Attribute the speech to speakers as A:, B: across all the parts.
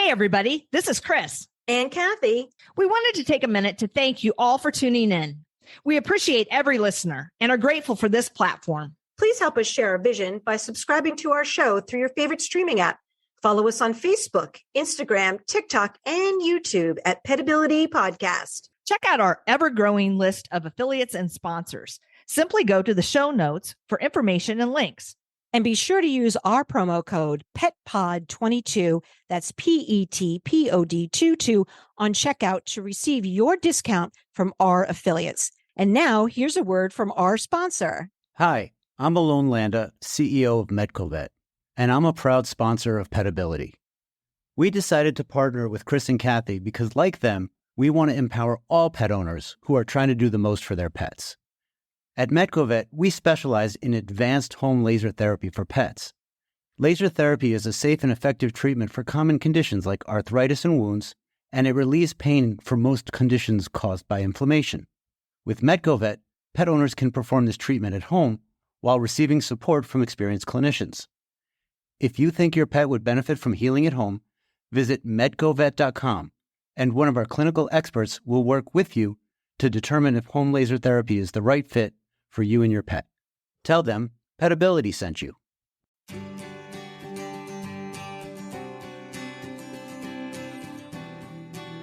A: Hey, everybody. This is Chris.
B: And Kathy.
A: We wanted to take a minute to thank you all for tuning in. We appreciate every listener and are grateful for this platform.
B: Please help us share our vision by subscribing to our show through your favorite streaming app. Follow us on Facebook, Instagram, TikTok, and YouTube at Petability Podcast.
A: Check out our ever-growing list of affiliates and sponsors. Simply go to the show notes for information and links.
C: And be sure to use our promo code PETPOD22, that's PETPOD 22, on checkout to receive your discount from our affiliates. And now, here's a word from our sponsor.
D: Hi, I'm Alon Landa, CEO of MedcoVet, and I'm a proud sponsor of Petability. We decided to partner with Chris and Kathy because, like them, we want to empower all pet owners who are trying to do the most for their pets. At MedcoVet, we specialize in advanced home laser therapy for pets. Laser therapy is a safe and effective treatment for common conditions like arthritis and wounds, and it relieves pain for most conditions caused by inflammation. With MedcoVet, pet owners can perform this treatment at home while receiving support from experienced clinicians. If you think your pet would benefit from healing at home, visit medcovet.com, and one of our clinical experts will work with you to determine if home laser therapy is the right fit for you and your pet. Tell them Petability sent you.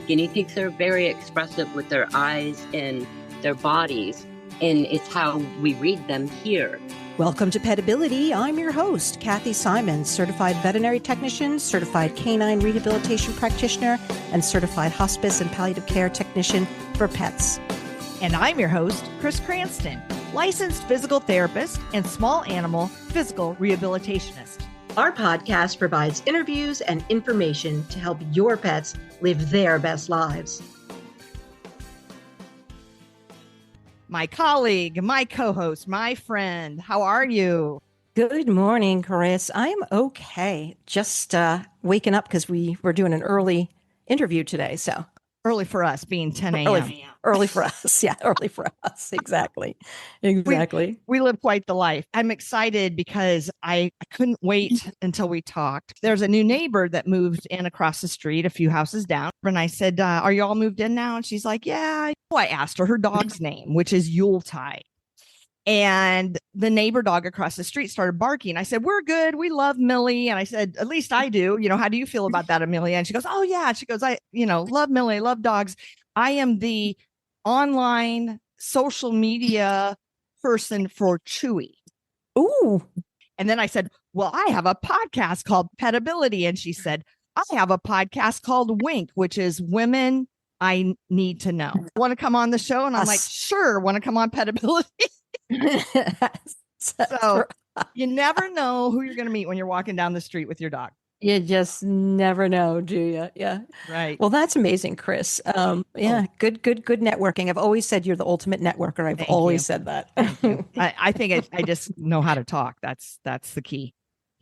E: Guinea pigs are very expressive with their eyes and their bodies, and it's how we read them here.
C: Welcome to Petability. I'm your host, Kathy Simon, certified veterinary technician, certified canine rehabilitation practitioner, and certified hospice and palliative care technician for pets.
A: And I'm your host, Chris Cranston, licensed physical therapist and small animal physical rehabilitationist.
B: Our podcast provides interviews and information to help your pets live their best lives.
A: My colleague, my co-host, my friend, how are you?
C: Good morning, Chris. I'm okay. Just waking up because we were doing an early interview today. So
A: early for us, being 10 a.m.
C: Early for us. Yeah, early for us. Exactly. Exactly.
A: We live quite the life. I'm excited because I couldn't wait until we talked. There's a new neighbor that moved in across the street, a few houses down. And I said, are you all moved in now? And she's like, yeah. I asked her dog's name, which is Yuletide. And the neighbor dog across the street started barking. I said, we're good. We love Millie. And I said, at least I do. How do you feel about that, Amelia? And she goes, oh, yeah. She goes, I love Millie, love dogs. I am the online social media person for Chewy.
C: Ooh.
A: And then I said, well, I have a podcast called Petability. And she said, I have a podcast called Wheek, which is Women I Need to Know. Want to come on the show? And I'm like, sure. Want to come on Petability? So you never know who you're going to meet when you're walking down the street with your dog.
C: You just never know, do you? Yeah.
A: Right.
C: Well, that's amazing, Chris. Yeah. Good networking. I've always said you're the ultimate networker. I've always said that.
A: I think I just know how to talk. That's the key.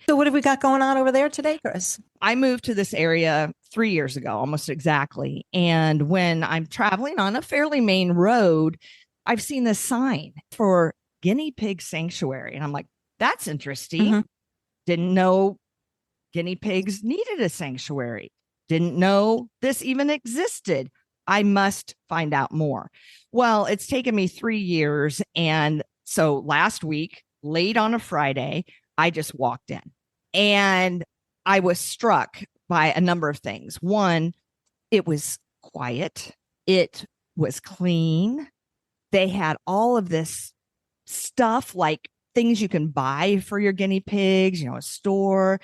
C: So what have we got going on over there today, Chris?
A: I moved to this area 3 years ago, almost exactly. And when I'm traveling on a fairly main road, I've seen this sign for Guinea Pig Sanctuary. And I'm like, that's interesting. Mm-hmm. Didn't know guinea pigs needed a sanctuary. Didn't know this even existed. I must find out more. Well, it's taken me 3 years. And so last week, late on a Friday, I just walked in and I was struck by a number of things. One, it was quiet. It was clean. They had all of this stuff, like things you can buy for your guinea pigs, a store.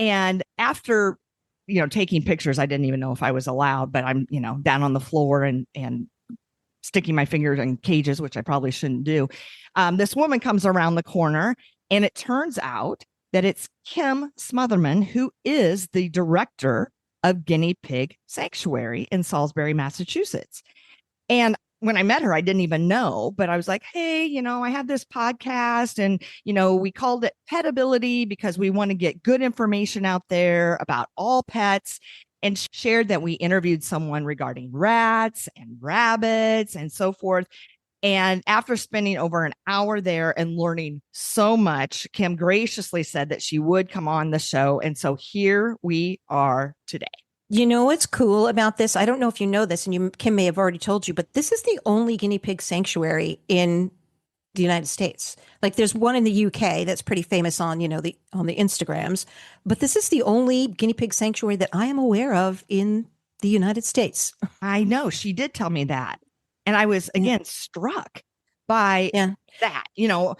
A: And after, taking pictures, I didn't even know if I was allowed, but I'm, down on the floor and sticking my fingers in cages, which I probably shouldn't do. This woman comes around the corner, and it turns out that it's Kim Smothermon, who is the director of Guinea Pig Sanctuary in Salisbury, Massachusetts. And when I met her, I didn't even know, but I was like, hey, I had this podcast and, we called it Petability because we want to get good information out there about all pets, and shared that we interviewed someone regarding rats and rabbits and so forth. And after spending over an hour there and learning so much, Kim graciously said that she would come on the show. And so here we are today.
C: You know what's cool about this? I don't know if you know this, and Kim may have already told you, but this is the only guinea pig sanctuary in the United States. Like there's one in the UK that's pretty famous on, the Instagrams, but this is the only guinea pig sanctuary that I am aware of in the United States.
A: I know she did tell me that. And I was
C: Yeah.
A: again struck by
C: Yeah.
A: that.
C: Yeah.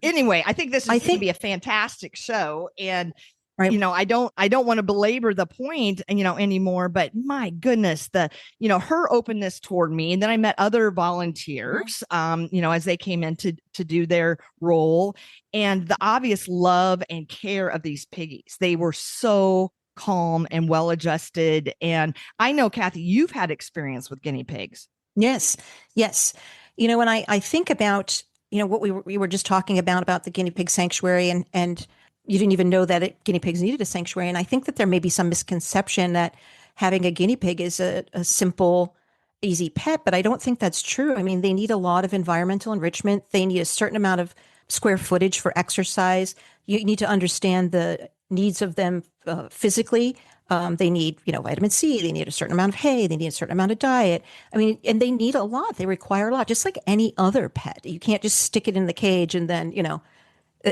A: Anyway, I think this is
C: I
A: going to
C: think,
A: be a fantastic show. And
C: right.
A: I don't want to belabor the point, anymore, but my goodness, her openness toward me. And then I met other volunteers, as they came in to do their role, and the obvious love and care of these piggies. They were so calm and well adjusted. And I know, Kathy, you've had experience with guinea pigs.
C: Yes. Yes. When I think about, what we were just talking about the guinea pig sanctuary and you didn't even know that guinea pigs needed a sanctuary. And I think that there may be some misconception that having a guinea pig is a simple, easy pet, but I don't think that's true. I mean, they need a lot of environmental enrichment. They need a certain amount of square footage for exercise. You need to understand the needs of them physically. They need, vitamin C. They need a certain amount of hay. They need a certain amount of diet. I mean, and they need a lot. They require a lot, just like any other pet. You can't just stick it in the cage and then,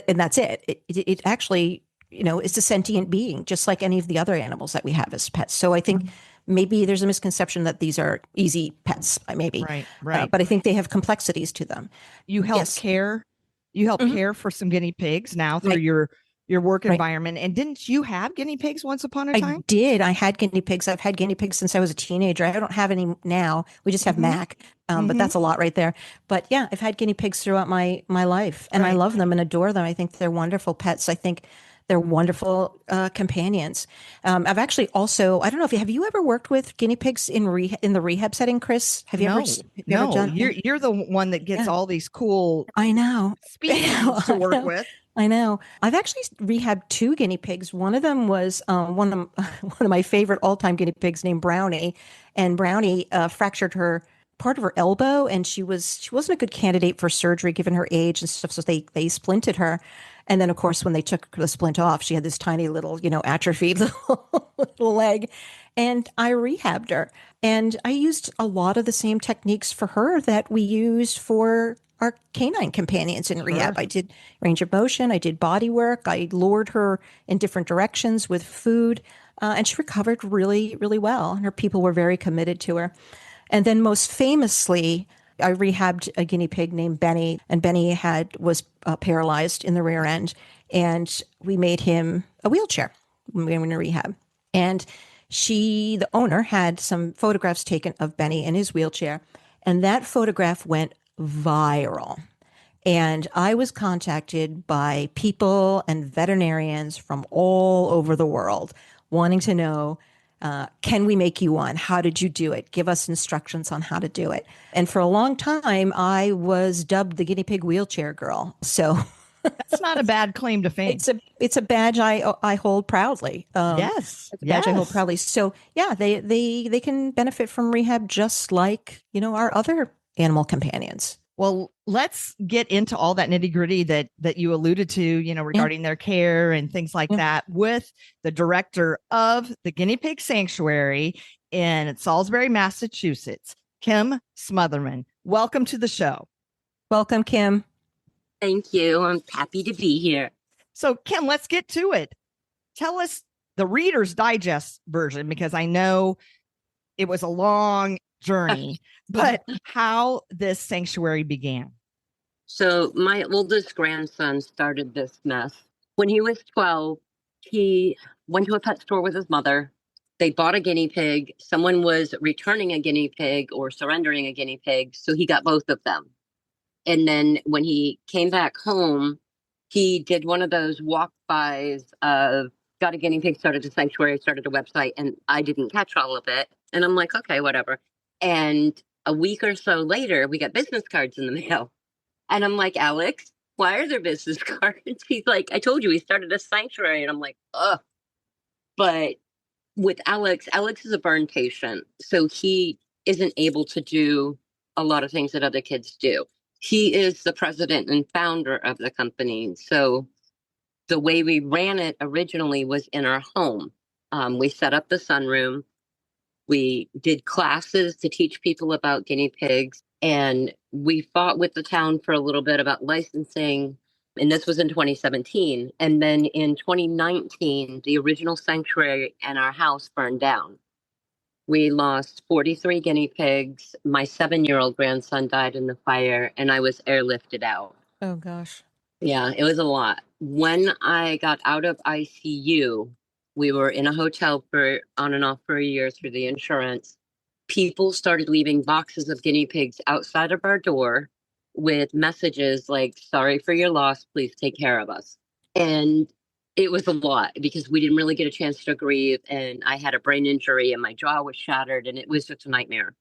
C: and that's it. It actually, is a sentient being, just like any of the other animals that we have as pets. So I think maybe there's a misconception that these are easy pets, maybe.
A: Right.
C: But I think they have complexities to them.
A: You help
C: Yes.
A: care. You help
C: Mhm.
A: care for some guinea pigs now through
C: Right.
A: your work
C: Right.
A: environment. And didn't you have guinea pigs once upon a
C: I
A: time?
C: did. I had guinea pigs. I've had guinea pigs since I was a teenager. I don't have any now. We just have
A: Mm-hmm.
C: Mac, but
A: Mm-hmm.
C: that's a lot right there. But yeah, I've had guinea pigs throughout my life, and I
A: Right.
C: love them and adore them. I think they're wonderful pets. I think they're wonderful companions. I've actually also, I don't know if have you ever worked with guinea pigs in the rehab setting, Chris?
A: No,
C: Have you ever
A: no,
C: done?
A: you're the one that gets
C: Yeah,
A: all these cool
C: I know.
A: species to
C: I
A: work
C: know.
A: with.
C: I know. I've actually rehabbed two guinea pigs. One of them was one of my favorite all-time guinea pigs named Brownie, and Brownie fractured her part of her elbow, and she wasn't a good candidate for surgery given her age and stuff. So they splinted her, and then of course when they took the splint off, she had this tiny little atrophied little leg, and I rehabbed her, and I used a lot of the same techniques for her that we used for our canine companions in rehab.
A: Sure.
C: I did range of motion. I did body work. I lured her in different directions with food, and she recovered really, really well. And her people were very committed to her. And then, most famously, I rehabbed a guinea pig named Benny, and Benny was paralyzed in the rear end, and we made him a wheelchair when we were in rehab. And the owner, had some photographs taken of Benny in his wheelchair, and that photograph went viral. And I was contacted by people and veterinarians from all over the world wanting to know, can we make you one? How did you do it? Give us instructions on how to do it. And for a long time, I was dubbed the guinea pig wheelchair girl. So
A: That's not a bad claim to fame.
C: it's a badge I hold proudly.
A: Yes.
C: It's a badge I hold
A: Yes.
C: proudly. So yeah, they can benefit from rehab just like our other animal companions.
A: Well, let's get into all that nitty gritty that you alluded to,
C: Yeah,
A: regarding their care and things like
C: yeah.
A: that with the director of the Guinea Pig Sanctuary in Salisbury, Massachusetts, Kim Smothermon. Welcome to the show.
C: Welcome, Kim.
E: Thank you. I'm happy to be here.
A: So, Kim, let's get to it. Tell us the Reader's Digest version, because I know it was a long journey, but how this sanctuary began.
E: So my oldest grandson started this mess. When he was 12, he went to a pet store with his mother. They bought a guinea pig. Someone was returning a guinea pig or surrendering a guinea pig, so he got both of them. And then when he came back home, he did one of those walk-bys of got a guinea pig, started a sanctuary, started a website, and I didn't catch all of it. And I'm like, okay, whatever. And a week or so later, we got business cards in the mail. And I'm like, Alex, why are there business cards? He's like, I told you he started a sanctuary. And I'm like, ugh. But with Alex is a burn patient. So he isn't able to do a lot of things that other kids do. He is the president and founder of the company. So the way we ran it originally was in our home. We set up the sunroom. We did classes to teach people about guinea pigs. And we fought with the town for a little bit about licensing. And this was in 2017. And then in 2019, the original sanctuary and our house burned down. We lost 43 guinea pigs. My 7-year-old grandson died in the fire, and I was airlifted out.
C: Oh, gosh.
E: Yeah, it was a lot. When I got out of ICU, we were in a hotel for on and off for a year through the insurance. People started leaving boxes of guinea pigs outside of our door with messages like, sorry for your loss, please take care of us. And it was a lot because we didn't really get a chance to grieve. And I had a brain injury and my jaw was shattered and it was just a nightmare.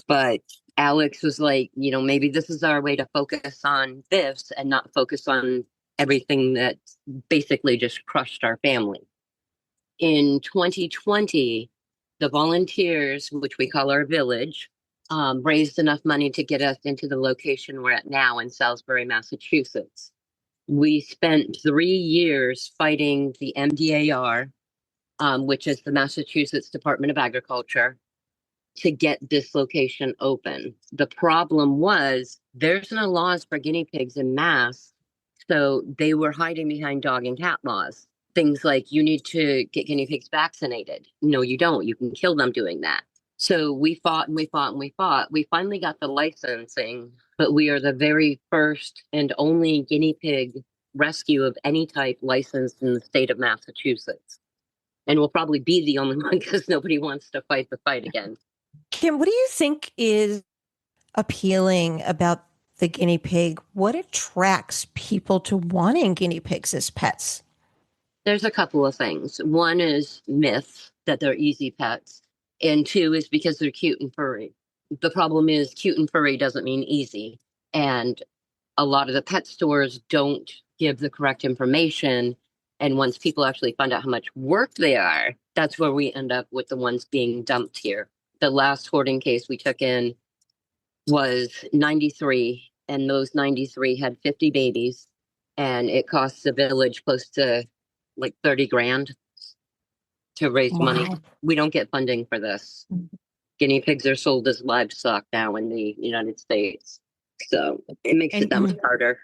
E: But Alex was like, maybe this is our way to focus on this and not focus on everything that basically just crushed our family. In 2020, the volunteers, which we call our village, raised enough money to get us into the location we're at now in Salisbury, Massachusetts. We spent 3 years fighting the MDAR, which is the Massachusetts Department of Agriculture, to get this location open. The problem was there's no laws for guinea pigs in Mass, so they were hiding behind dog and cat laws. Things like you need to get guinea pigs vaccinated. No, you don't. You can kill them doing that. So we fought and we fought and we fought. We finally got the licensing, but we are the very first and only guinea pig rescue of any type licensed in the state of Massachusetts. And we'll probably be the only one because nobody wants to fight the fight again.
C: Kim, what do you think is appealing about the guinea pig? What attracts people to wanting guinea pigs as pets?
E: There's a couple of things. One is myth that they're easy pets. And 2 is because they're cute and furry. The problem is cute and furry doesn't mean easy. And a lot of the pet stores don't give the correct information. And once people actually find out how much work they are, that's where we end up with the ones being dumped here. The last hoarding case we took in was 93, and those 93 had 50 babies. And it costs the village close to like 30 grand to raise money. We don't get funding for this. Guinea pigs are sold as livestock now in the United States. So it makes it that much harder.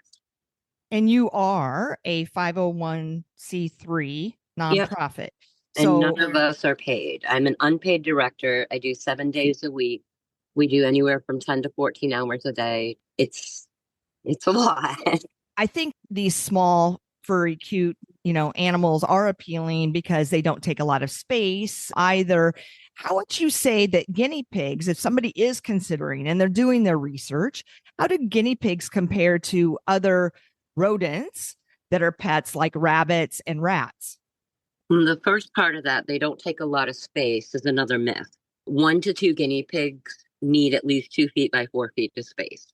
A: And you are a 501c3 nonprofit.
E: Yep.
A: So
E: and none of us are paid. I'm an unpaid director. I do 7 days a week. We do anywhere from 10 to 14 hours a day. It's a lot.
A: I think these small, furry, cute, animals are appealing because they don't take a lot of space either. How would you say that guinea pigs, if somebody is considering and they're doing their research, how do guinea pigs compare to other rodents that are pets like rabbits and rats?
E: The first part of that, they don't take a lot of space, is another myth. 1 to 2 guinea pigs need at least 2 feet by 4 feet of space.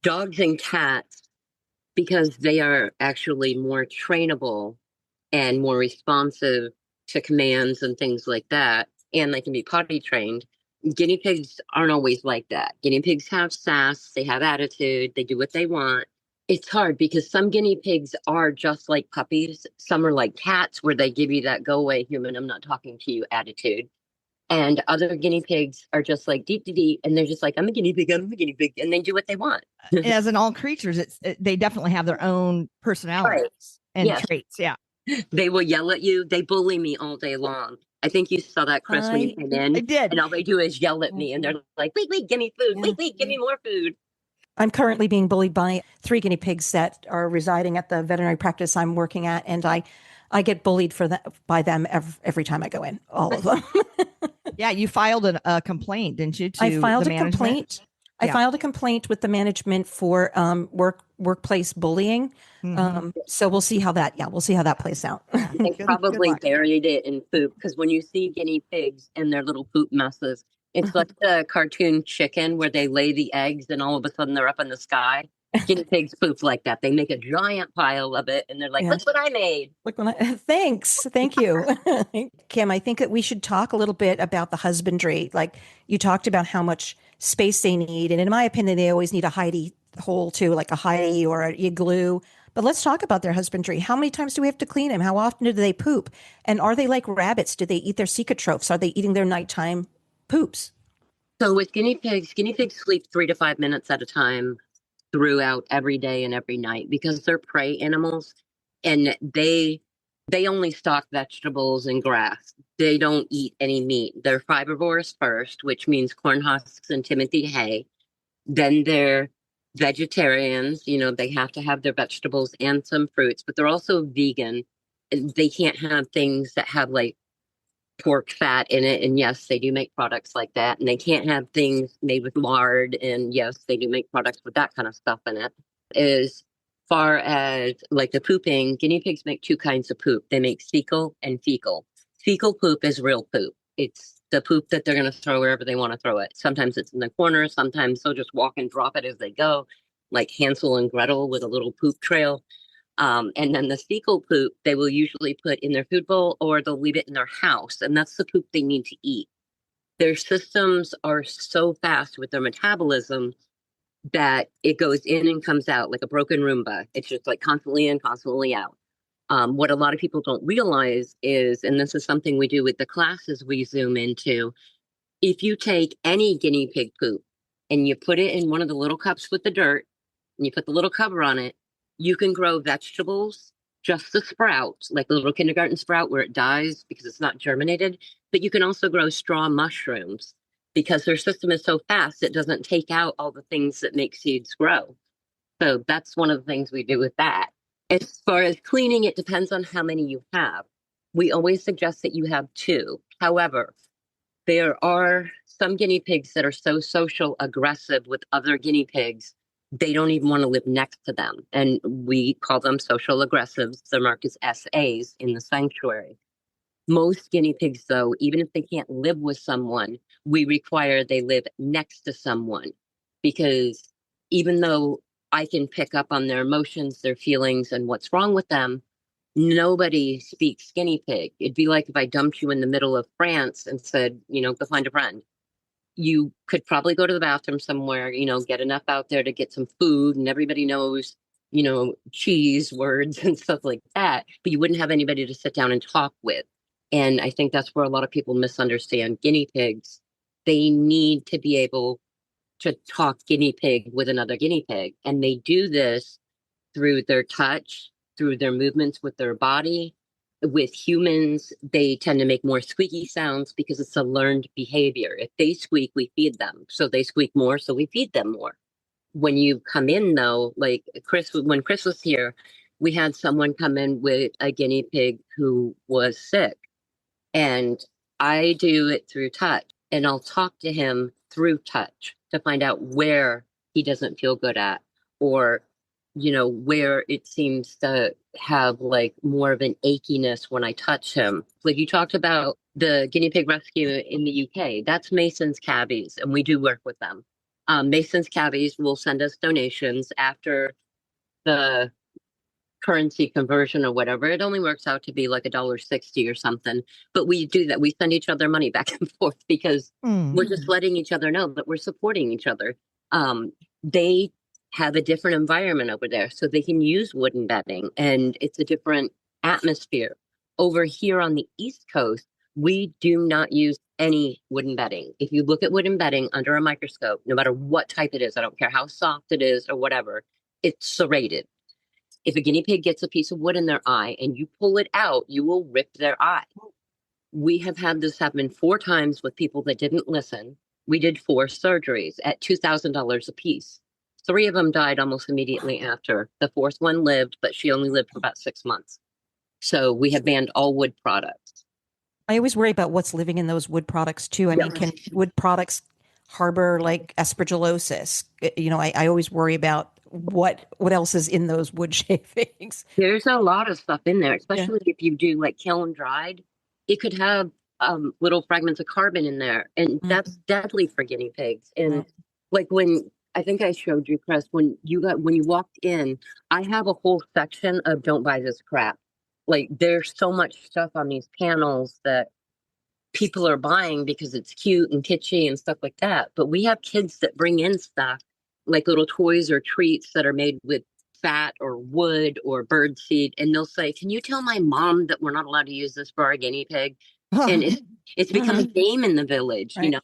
E: Dogs and cats, because they are actually more trainable and more responsive to commands and things like that, and they can be potty trained. Guinea pigs aren't always like that. Guinea pigs have sass, they have attitude, they do what they want. It's hard because some guinea pigs are just like puppies. Some are like cats where they give you that go away human, I'm not talking to you attitude. And other guinea pigs are just like deep, and they're just like, I'm a guinea pig, and they do what they want.
A: As in all creatures, they definitely have their own personalities and traits. Yeah.
E: They will yell at you. They bully me all day long. I think you saw that, Chris, when you came in.
A: I did.
E: And all they do is yell at me, and they're like, wait, give me food. Wait, give me more food.
C: I'm currently being bullied by 3 guinea pigs that are residing at the veterinary practice I'm working at, and I get bullied by them every time I go in, all of them.
A: Yeah, you filed a complaint, didn't you?
C: I filed a complaint. I filed a complaint with the management for workplace bullying. Mm-hmm. So we'll see how that plays out.
E: They probably buried it in poop, because when you see guinea pigs and their little poop messes, it's like the cartoon chicken where they lay the eggs and all of a sudden they're up in the sky. Guinea pigs poop like that. They make a giant pile of it and they're like, look what I made.
C: Thanks. Thank you. Kim, I think that we should talk a little bit about the husbandry. Like you talked about how much space they need. And in my opinion, they always need a hidey hole too, like a hidey or an igloo. But let's talk about their husbandry. How many times do we have to clean them? How often do they poop? And are they like rabbits? Do they eat their cicatrophs? Are they eating their nighttime poops?
E: So with guinea pigs sleep 3 to 5 minutes at a time throughout every day and every night because they're prey animals, and they only stock vegetables and grass. They don't eat any meat. They're fibrivores first, which means corn husks and Timothy hay. Then they're vegetarians. They have to have their vegetables and some fruits, but they're also vegan. They can't have things that have like pork fat in it. And yes, they do make products like that. And they can't have things made with lard. And yes, they do make products with that kind of stuff in it. As far as like the pooping, guinea pigs make two kinds of poop. They make fecal and fecal. Fecal poop is real poop. It's the poop that they're going to throw wherever they want to throw it. Sometimes it's in the corner. Sometimes they'll just walk and drop it as they go, like Hansel and Gretel with a little poop trail. And then the fecal poop, they will usually put in their food bowl or they'll leave it in their house. And that's the poop they need to eat. Their systems are so fast with their metabolism that it goes in and comes out like a broken Roomba. It's just like constantly in, constantly out. What a lot of people don't realize is, and this is something we do with the classes we zoom into, if you take any guinea pig poop and you put it in one of the little cups with the dirt and you put the little cover on it, you can grow vegetables, just the sprouts, like the little kindergarten sprout where it dies because it's not germinated. But you can also grow straw mushrooms because their system is so fast, it doesn't take out all the things that make seeds grow. So that's one of the things we do with that. As far as cleaning, it depends on how many you have. We always suggest that you have two. However, there are some guinea pigs that are so social aggressive with other guinea pigs, they don't even want to live next to them. And we call them social aggressives. They're marked as SAs in the sanctuary. Most guinea pigs, though, even if they can't live with someone, we require they live next to someone. Because even though I can pick up on their emotions, their feelings, and what's wrong with them, nobody speaks guinea pig. It'd be like if I dumped you in the middle of France and said, go find a friend. You could probably go to the bathroom somewhere, get enough out there to get some food, and everybody knows, cheese words and stuff like that, but you wouldn't have anybody to sit down and talk with. And I think that's where a lot of people misunderstand guinea pigs. They need to be able to talk guinea pig with another guinea pig. And they do this through their touch, through their movements with their body. With humans, they tend to make more squeaky sounds because it's a learned behavior. If they squeak, we feed them. So they squeak more, so we feed them more. When you come in, though, like when Chris was here, we had someone come in with a guinea pig who was sick. And I do it through touch. And I'll talk to him through touch to find out where he doesn't feel good at, or where it seems to have like more of an achiness when I touch him. Like you talked about the guinea pig rescue in the UK, that's Mason's Cabbies, and we do work with them. Mason's Cabbies will send us donations after the currency conversion or whatever. It only works out to be like $1.60 or something. But we do that. We send each other money back and forth because we're just letting each other know that we're supporting each other. They have a different environment over there, so they can use wooden bedding, and it's a different atmosphere. Over here on the East Coast, we do not use any wooden bedding. If you look at wooden bedding under a microscope, no matter what type it is, I don't care how soft it is or whatever, it's serrated. If a guinea pig gets a piece of wood in their eye and you pull it out, you will rip their eye. We have had this happen 4 times with people that didn't listen. We did 4 surgeries at $2,000 a piece. 3 of them died almost immediately after. The 4th one lived, but she only lived for about 6 months. So we have banned all wood products.
C: I always worry about what's living in those wood products too. I mean, can wood products harbor like aspergillosis? I always worry about what else is in those wood shavings.
E: There's a lot of stuff in there, especially if you do like kiln dried. It could have little fragments of carbon in there, and that's deadly for guinea pigs. And like when I think I showed you, Chris, when you walked in, I have a whole section of don't buy this crap. Like there's so much stuff on these panels that people are buying because it's cute and kitschy and stuff like that. But we have kids that bring in stuff like little toys or treats that are made with fat or wood or bird seed, and they'll say, "Can you tell my mom that we're not allowed to use this for our guinea pig?" And it's become a game in the village.
C: Right.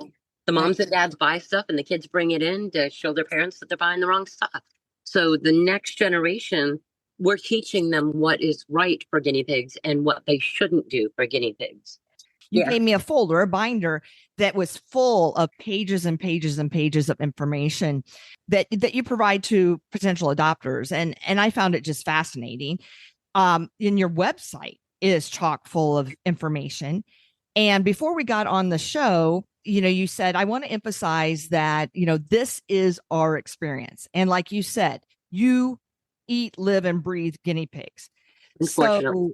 E: The moms and dads buy stuff, and the kids bring it in to show their parents that they're buying the wrong stuff. So the next generation, we're teaching them what is right for guinea pigs and what they shouldn't do for guinea pigs.
A: You gave me a folder, a binder that was full of pages and pages and pages of information that you provide to potential adopters. And I found it just fascinating. In your website is chock full of information. And before we got on the show, you said, I want to emphasize that, this is our experience. And like you said, you eat, live, and breathe guinea pigs. So,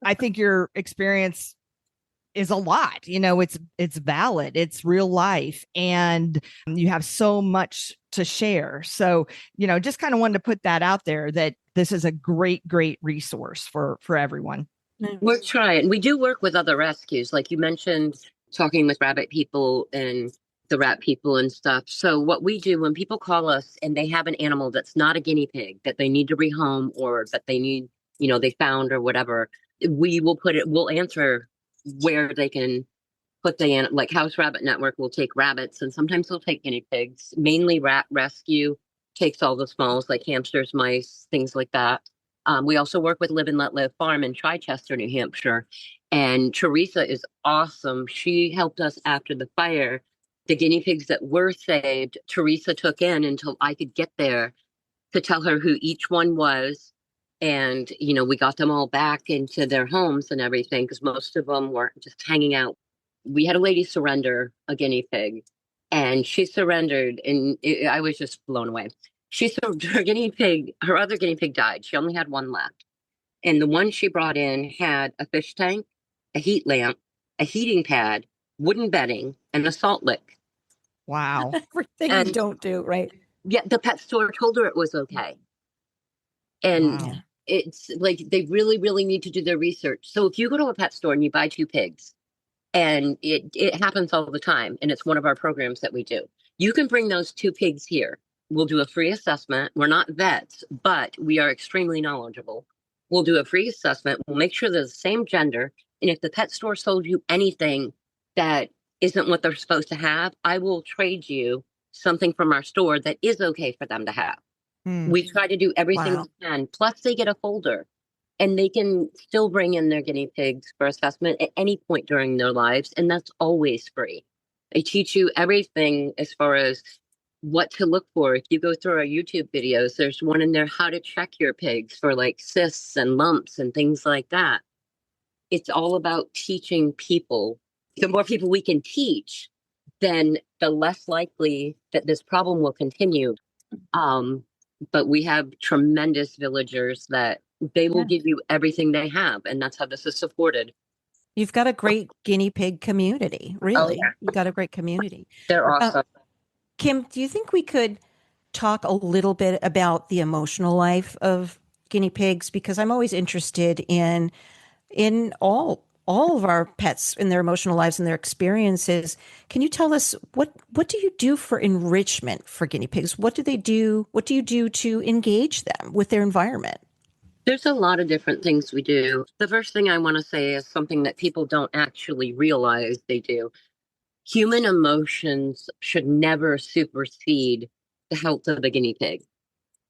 A: I think your experience is a lot. It's valid, it's real life, and you have so much to share. So, just kind of wanted to put that out there, that this is a great resource for everyone.
E: We're trying. We do work with other rescues, like you mentioned, talking with rabbit people and the rat people and stuff. So what we do when people call us and they have an animal that's not a guinea pig that they need to rehome, or that they need, they found or whatever, we'll answer where they can put like House Rabbit Network will take rabbits, and sometimes they'll take guinea pigs. Mainly Rat Rescue takes all the smalls, like hamsters, mice, things like that. We also work with Live and Let Live Farm in Chichester, New Hampshire. And Teresa is awesome. She helped us after the fire. The guinea pigs that were saved, Teresa took in until I could get there to tell her who each one was. And, we got them all back into their homes and everything, because most of them were just hanging out. We had a lady surrender a guinea pig, and she surrendered, and I was just blown away. Her other guinea pig died. She only had one left. And the one she brought in had a fish tank, a heat lamp, a heating pad, wooden bedding, and a salt lick.
A: Wow.
C: Everything you don't do, right?
E: Yeah, the pet store told her it was okay. And
A: wow.
E: It's like they really, really need to do their research. So if you go to a pet store and you buy 2 pigs, and it happens all the time, and it's one of our programs that we do, you can bring those 2 pigs here. We'll do a free assessment. We're not vets, but we are extremely knowledgeable. We'll do a free assessment. We'll make sure they're the same gender. And if the pet store sold you anything that isn't what they're supposed to have, I will trade you something from our store that is okay for them to have. We try to do everything we can. Plus, they get a folder, and they can still bring in their guinea pigs for assessment at any point during their lives. And that's always free. I teach you everything as far as what to look for. If you go through our YouTube videos, there's one in there, how to check your pigs for like cysts and lumps and things like that. It's all about teaching people. The more people we can teach, then the less likely that this problem will continue. But we have tremendous villagers that they will give you everything they have. And that's how this is supported.
C: You've got a great guinea pig community, really. You've got a great community.
E: They're awesome.
C: Kim, do you think we could talk a little bit about the emotional life of guinea pigs? Because I'm always interested in all of our pets in their emotional lives and their experiences. Can you tell us what do you do for enrichment for guinea pigs? What do they do? What do you do to engage them with their environment?
E: There's a lot of different things we do. The first thing I want to say is something that people don't actually realize they do. Human emotions should never supersede the health of the guinea pig.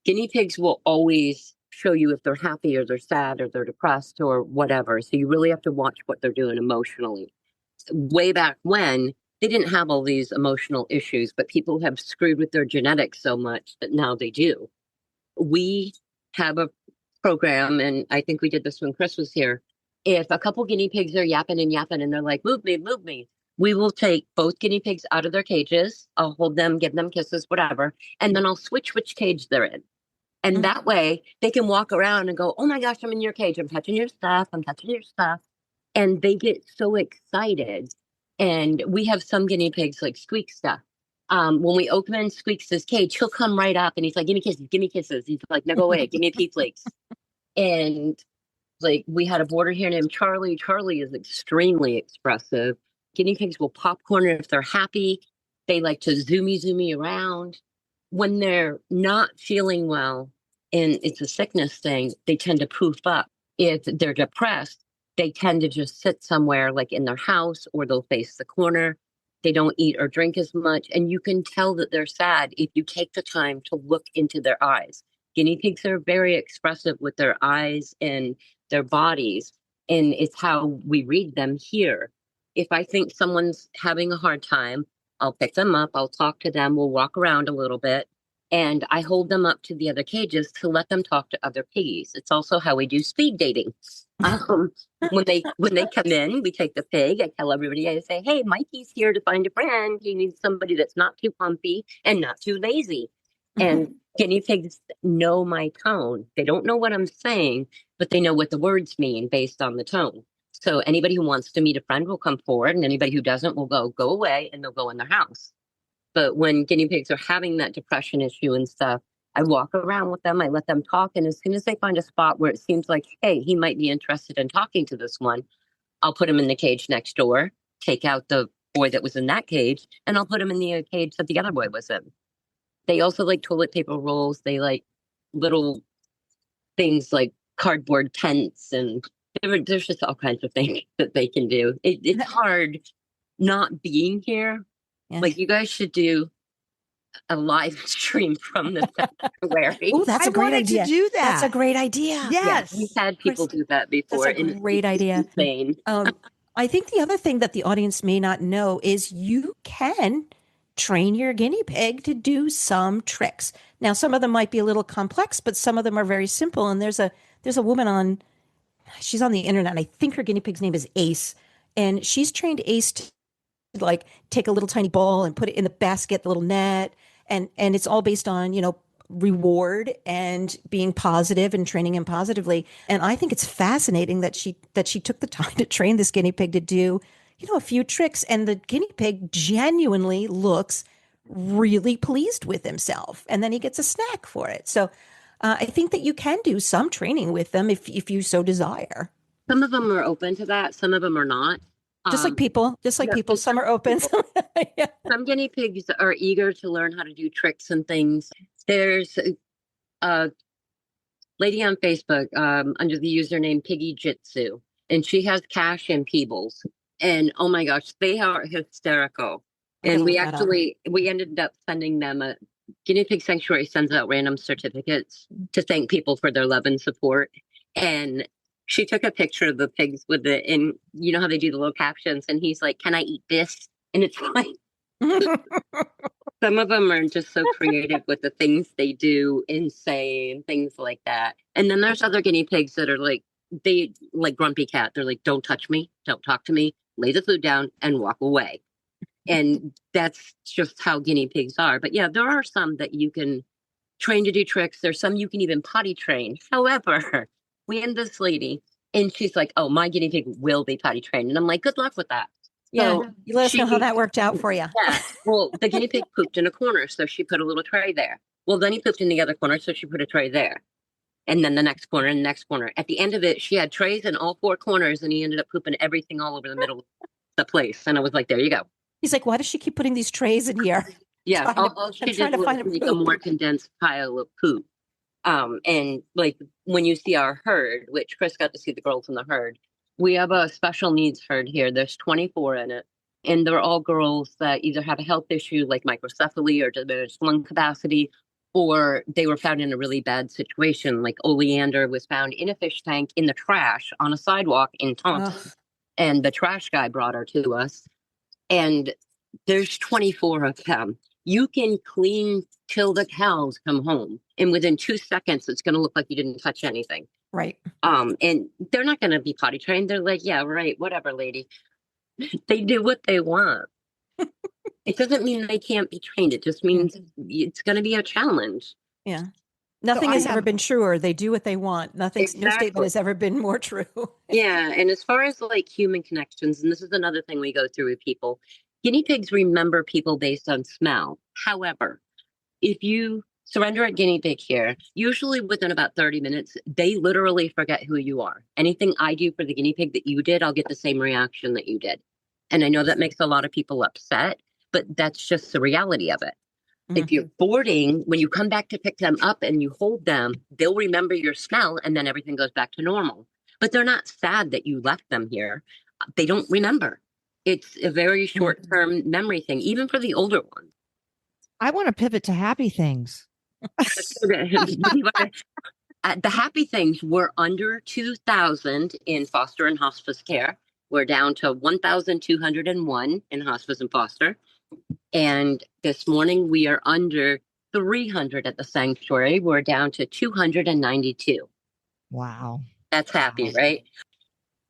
E: Guinea pigs will always show you if they're happy or they're sad or they're depressed or whatever. So you really have to watch what they're doing emotionally. Way back when, they didn't have all these emotional issues, but people have screwed with their genetics so much that now they do. We have a program, and I think we did this when Chris was here. If a couple guinea pigs are yapping and they're like, move me, we will take both guinea pigs out of their cages. I'll hold them, give them kisses, whatever. And then I'll switch which cage they're in. And that way they can walk around and go, oh my gosh, I'm in your cage. I'm touching your stuff. And they get so excited. And we have some guinea pigs like Squeak stuff. When we open Squeaks' cage, he'll come right up and he's like, give me kisses. He's like, no, go away. Give me pea flakes. And like, we had a boarder here named Charlie. Charlie is extremely expressive. Guinea pigs will popcorn if they're happy. They like to zoomy around. When they're not feeling well and it's a sickness thing, they tend to poof up. If they're depressed, they tend to just sit somewhere like in their house, or they'll face the corner. They don't eat or drink as much. And you can tell that they're sad if you take the time to look into their eyes. Guinea pigs are very expressive with their eyes and their bodies. And it's how we read them here. If I think someone's having a hard time, I'll pick them up, I'll talk to them, we'll walk around a little bit, and I hold them up to the other cages to let them talk to other piggies. It's also how we do speed dating. When they come in, we take the pig. I tell everybody, I say, hey, Mikey's here to find a friend. He needs somebody that's not too pumpy and not too lazy. And guinea pigs know my tone. They don't know what I'm saying, but they know what the words mean based on the tone. So anybody who wants to meet a friend will come forward, and anybody who doesn't will go away, and they'll go in their house. But when guinea pigs are having that depression issue and stuff, I walk around with them, I let them talk. And as soon as they find a spot where it seems like, hey, he might be interested in talking to this one, I'll put him in the cage next door, take out the boy that was in that cage, and I'll put him in the cage that the other boy was in. They also like toilet paper rolls. They like little things like cardboard tents, and there's just all kinds of things that they can do. It's hard not being here.
C: Yeah.
E: Like, you guys should do a live stream from the sanctuary.
C: Oh, that's a great idea.
A: To do that.
C: That's a great idea.
A: Yes.
E: We've had people do that before.
C: That's a great idea.
E: Insane.
C: I think the other thing that the audience may not know is you can train your guinea pig to do some tricks. Now, some of them might be a little complex, but some of them are very simple. And there's a woman she's on the internet. I think her guinea pig's name is Ace, and she's trained Ace to like take a little tiny ball and put it in the basket, the little net, and it's all based on, reward and being positive and training him positively. And I think it's fascinating that she took the time to train this guinea pig to do, a few tricks, and the guinea pig genuinely looks really pleased with himself, and then he gets a snack for it. So I think that you can do some training with them if you so desire.
E: Some of them are open to that. Some of them are not.
C: Just like people, some are open. Yeah.
E: Some guinea pigs are eager to learn how to do tricks and things. There's a lady on Facebook under the username Piggy Jitsu, and she has Cash and Peebles. And oh my gosh, they are hysterical. And we ended up sending them Guinea Pig Sanctuary sends out random certificates to thank people for their love and support. And she took a picture of the pigs with it, and you know how they do the little captions, and he's like, can I eat this? And it's like, some of them are just so creative with the things they do and say and things like that. And then there's other guinea pigs that are like Grumpy Cat. They're like, don't touch me, don't talk to me, lay the food down and walk away. And that's just how guinea pigs are. But yeah, there are some that you can train to do tricks. There's some you can even potty train. However, we had this lady, and she's like, oh, my guinea pig will be potty trained. And I'm like, good luck with that.
C: Yeah,
E: So
C: you let us know how that worked out for you.
E: Yeah. Well, the guinea pig pooped in a corner, so she put a little tray there. Well, then he pooped in the other corner, so she put a tray there. And then the next corner and the next corner. At the end of it, she had trays in all four corners, and he ended up pooping everything all over the middle of the place. And I was like, there you go.
C: He's like, why does she keep putting these trays in here?
E: Yeah, all she did was make a more condensed pile of poop. And like when you see our herd, which Chris got to see the girls in the herd, we have a special needs herd here. There's 24 in it. And they're all girls that either have a health issue like microcephaly or diminished lung capacity, or they were found in a really bad situation. Like Oleander was found in a fish tank in the trash on a sidewalk in Taunton. And the trash guy brought her to us. And there's 24 of them. You can clean till the cows come home. And within 2 seconds, it's going to look like you didn't touch anything.
C: Right.
E: And they're not going to be potty trained. They're like, yeah, right, whatever, lady. They do what they want. It doesn't mean they can't be trained. It just means it's going to be a challenge.
C: Yeah. Nothing has ever been truer. They do what they want. No statement has ever been more true.
E: Yeah. And as far as like human connections, and this is another thing we go through with people, guinea pigs remember people based on smell. However, if you surrender a guinea pig here, usually within about 30 minutes, they literally forget who you are. Anything I do for the guinea pig that you did, I'll get the same reaction that you did. And I know that makes a lot of people upset, but that's just the reality of it. If you're boarding, when you come back to pick them up and you hold them, they'll remember your smell and then everything goes back to normal. But they're not sad that you left them here. They don't remember. It's a very short-term memory thing, even for the older ones.
A: I want to pivot to happy things.
E: The happy things were under 2,000 in foster and hospice care. We're down to 1,201 in hospice and foster. And this morning we are under 300 at the sanctuary. We're down to 292.
A: Wow.
E: That's happy, right?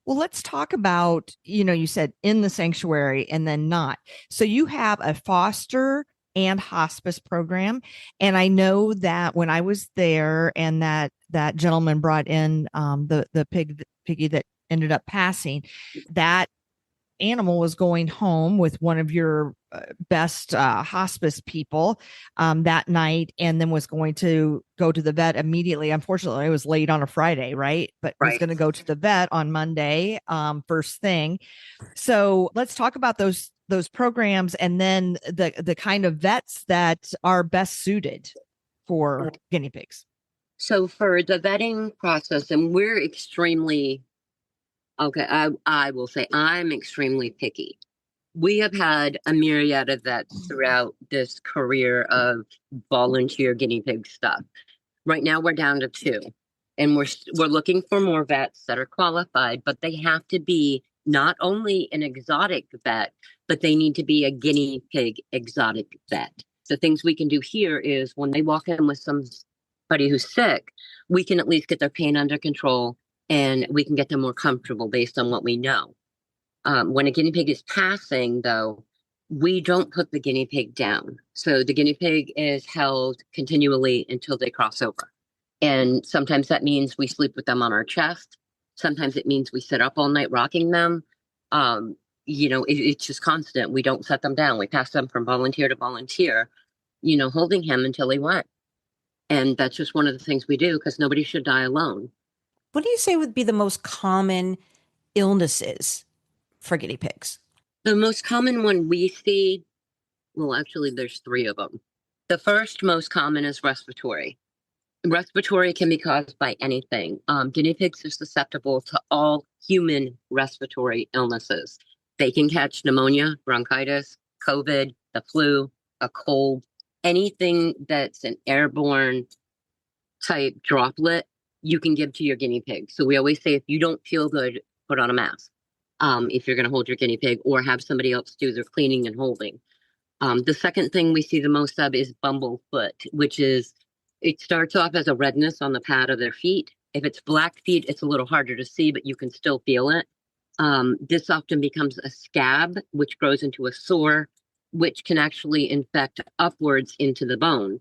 A: Well, let's talk about, you said in the sanctuary and then not. So you have a foster and hospice program. And I know that when I was there and that gentleman brought in the piggy that ended up passing, that animal was going home with one of your best hospice people that night, and then was going to go to the vet immediately. Unfortunately, it was late on a Friday, right? But was going to go to the vet on Monday, first thing. So let's talk about those programs, and then the kind of vets that are best suited for guinea pigs.
E: So for the vetting process, and we're extremely okay, I will say I'm extremely picky. We have had a myriad of vets throughout this career of volunteer guinea pig stuff. Right now we're down to 2, and we're looking for more vets that are qualified, but they have to be not only an exotic vet, but they need to be a guinea pig exotic vet. The things we can do here is when they walk in with somebody who's sick, we can at least get their pain under control, and we can get them more comfortable based on what we know. When a guinea pig is passing, though, we don't put the guinea pig down. So the guinea pig is held continually until they cross over. And sometimes that means we sleep with them on our chest. Sometimes it means we sit up all night rocking them. It's just constant. We don't set them down. We pass them from volunteer to volunteer, holding him until he went. And that's just one of the things we do, because nobody should die alone.
C: What do you say would be the most common illnesses for guinea pigs?
E: The most common one we see, well, actually, there's 3 of them. The first most common is respiratory. Respiratory can be caused by anything. Guinea pigs are susceptible to all human respiratory illnesses. They can catch pneumonia, bronchitis, COVID, the flu, a cold, anything that's an airborne type droplet you can give to your guinea pig. So we always say, if you don't feel good, put on a mask. If you're going to hold your guinea pig, or have somebody else do their cleaning and holding. The second thing we see the most of is bumblefoot, which is, it starts off as a redness on the pad of their feet. If it's black feet, it's a little harder to see, but you can still feel it. This often becomes a scab, which grows into a sore, which can actually infect upwards into the bone.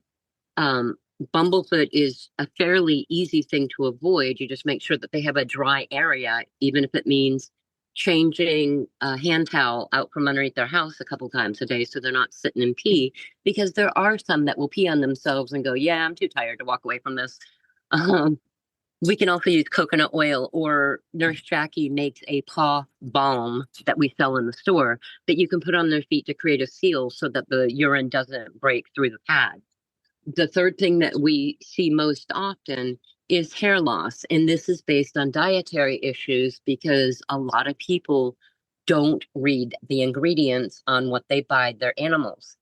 E: Bumblefoot is a fairly easy thing to avoid. You just make sure that they have a dry area, even if it means changing a hand towel out from underneath their house a couple times a day so they're not sitting in pee, because there are some that will pee on themselves and go, yeah, I'm too tired to walk away from this. We can also use coconut oil, or Nurse Jackie makes a paw balm that we sell in the store that you can put on their feet to create a seal so that the urine doesn't break through the pad. The third thing that we see most often is hair loss. And this is based on dietary issues, because a lot of people don't read the ingredients on what they buy their animals.